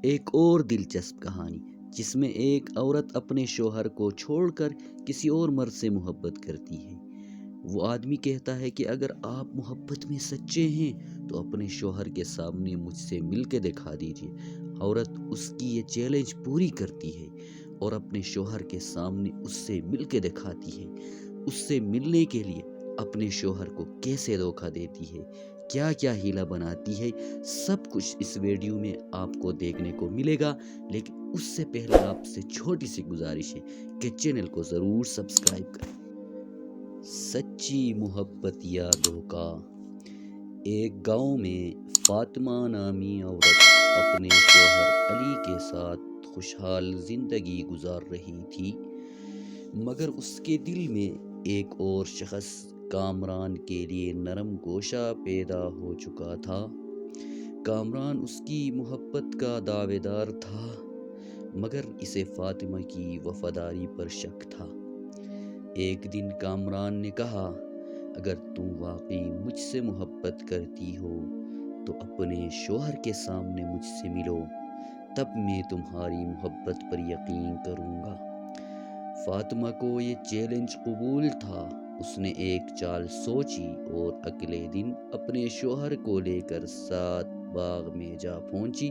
ایک اور دلچسپ کہانی جس میں ایک عورت اپنے شوہر کو چھوڑ کر کسی اور مرد سے محبت کرتی ہے۔ وہ آدمی کہتا ہے کہ اگر آپ محبت میں سچے ہیں تو اپنے شوہر کے سامنے مجھ سے مل کے دکھا دیجیے۔ عورت اس کی یہ چیلنج پوری کرتی ہے اور اپنے شوہر کے سامنے اس سے مل کے دکھاتی ہے۔ اس سے ملنے کے لیے اپنے شوہر کو کیسے دھوکہ دیتی ہے، کیا کیا ہیلا بناتی ہے، سب کچھ اس ویڈیو میں آپ کو دیکھنے کو ملے گا۔ لیکن اس سے پہلے آپ سے چھوٹی سی گزارش ہے کہ چینل کو ضرور سبسکرائب کریں۔ سچی محبت یا دھوکہ۔ ایک گاؤں میں فاطمہ نامی عورت اپنے شوہر علی کے ساتھ خوشحال زندگی گزار رہی تھی، مگر اس کے دل میں ایک اور شخص کامران کے لیے نرم گوشہ پیدا ہو چکا تھا۔ کامران اس کی محبت کا دعوے دار تھا، مگر اسے فاطمہ کی وفاداری پر شک تھا۔ ایک دن کامران نے کہا، اگر تم واقعی مجھ سے محبت کرتی ہو تو اپنے شوہر کے سامنے مجھ سے ملو، تب میں تمہاری محبت پر یقین کروں گا۔ فاطمہ کو یہ چیلنج قبول تھا۔ اس نے ایک چال سوچی اور اگلے دن اپنے شوہر کو لے کر ساتھ باغ میں جا پہنچی۔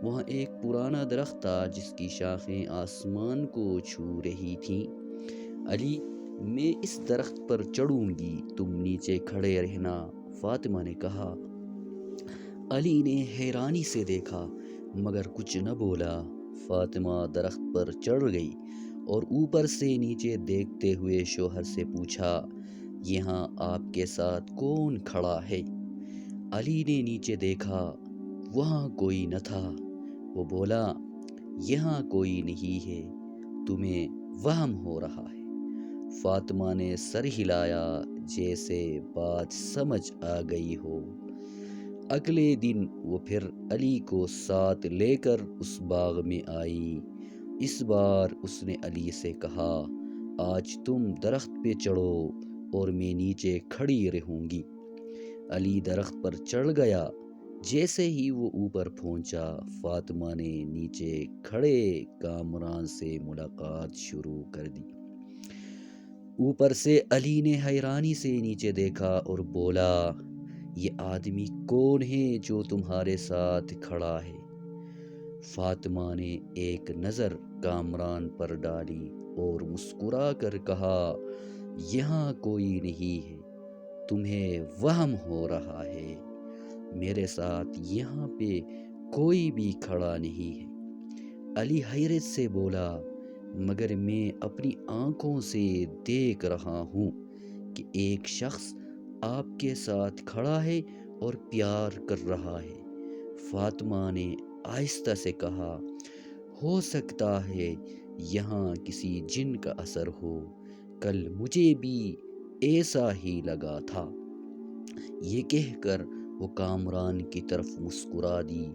وہاں ایک پرانا درخت تھا جس کی شاخیں آسمان کو چھو رہی تھیں۔ علی، میں اس درخت پر چڑھوں گی، تم نیچے کھڑے رہنا، فاطمہ نے کہا۔ علی نے حیرانی سے دیکھا مگر کچھ نہ بولا۔ فاطمہ درخت پر چڑھ گئی اور اوپر سے نیچے دیکھتے ہوئے شوہر سے پوچھا، یہاں آپ کے ساتھ کون کھڑا ہے؟ علی نے نیچے دیکھا، وہاں کوئی نہ تھا۔ وہ بولا، یہاں کوئی نہیں ہے، تمہیں وہم ہو رہا ہے۔ فاطمہ نے سر ہلایا جیسے بات سمجھ آ گئی ہو۔ اگلے دن وہ پھر علی کو ساتھ لے کر اس باغ میں آئی۔ اس بار اس نے علی سے کہا، آج تم درخت پہ چڑھو اور میں نیچے کھڑی رہوں گی۔ علی درخت پر چڑھ گیا۔ جیسے ہی وہ اوپر پہنچا، فاطمہ نے نیچے کھڑے کامران سے ملاقات شروع کر دی۔ اوپر سے علی نے حیرانی سے نیچے دیکھا اور بولا، یہ آدمی کون ہے جو تمہارے ساتھ کھڑا ہے؟ فاطمہ نے ایک نظر کامران پر ڈالی اور مسکرا کر کہا، یہاں کوئی نہیں ہے، تمہیں وہم ہو رہا ہے، میرے ساتھ یہاں پہ کوئی بھی کھڑا نہیں ہے۔ علی حیرت سے بولا، مگر میں اپنی آنکھوں سے دیکھ رہا ہوں کہ ایک شخص آپ کے ساتھ کھڑا ہے اور پیار کر رہا ہے۔ فاطمہ نے آہستہ سے کہا، ہو سکتا ہے یہاں کسی جن کا اثر ہو، کل مجھے بھی ایسا ہی لگا تھا۔ یہ کہہ کر وہ کامران کی طرف مسکرا دی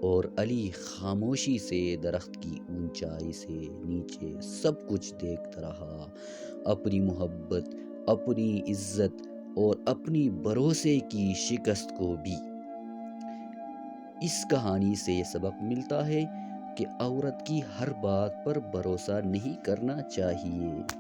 اور علی خاموشی سے درخت کی اونچائی سے نیچے سب کچھ دیکھتا رہا، اپنی محبت، اپنی عزت اور اپنی بھروسے کی شکست کو بھی۔ اس کہانی سے یہ سبق ملتا ہے کہ عورت کی ہر بات پر بھروسہ نہیں کرنا چاہیے۔